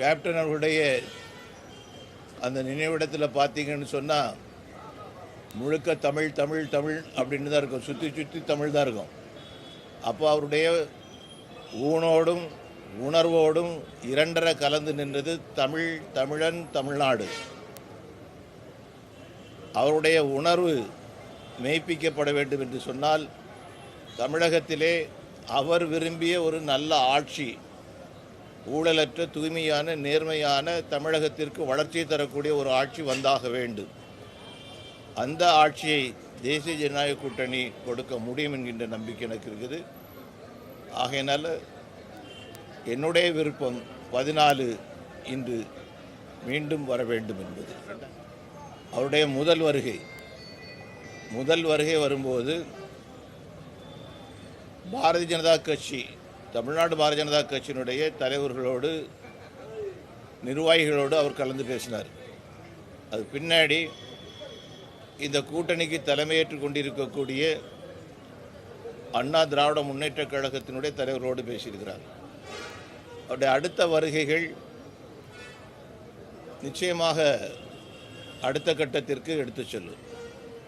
Captain அவர்களுடைய அந்த நினைவிடத்தில் பார்த்தீங்கன்னு சொன்னால் முழுக்க தமிழ் தமிழ் தமிழ் அப்படின்னு தான் இருக்கும், சுற்றி சுற்றி தமிழ் தான் இருக்கும். அப்போ அவருடைய ஊனோடும் உணர்வோடும் இரண்டரை கலந்து நின்றது தமிழ், தமிழன், தமிழ்நாடு. அவருடைய உணர்வு மெய்ப்பிக்கப்பட வேண்டும் என்று சொன்னால் தமிழகத்திலே அவர் விரும்பிய ஒரு நல்ல ஆட்சி, ஊழலற்ற தூய்மையான நேர்மையான தமிழகத்திற்கு வளர்ச்சியை தரக்கூடிய ஒரு ஆட்சி வந்தாக வேண்டும். அந்த ஆட்சியை தேசிய ஜனநாயக கூட்டணி கொடுக்க முடியும் என்கின்ற நம்பிக்கை எனக்கு இருக்குது. ஆகையினால் என்னுடைய விருப்பம் 14 இன்று மீண்டும் வர வேண்டும் என்பது. அவருடைய முதல் வருகை வரும்போது பாரதிய ஜனதா கட்சி, தமிழ்நாடு பாரதிய ஜனதா கட்சியினுடைய தலைவர்களோடு நிர்வாகிகளோடு அவர் கலந்து பேசினார். அது பின்னாடி இந்த கூட்டணிக்கு தலைமையேற்றுக் கொண்டிருக்கக்கூடிய அண்ணா திராவிட முன்னேற்ற கழகத்தினுடைய தலைவர்களோடு பேசியிருக்கிறார். அவருடைய அடுத்த வருகைகள் நிச்சயமாக அடுத்த கட்டத்திற்கு எடுத்து செல்லும்.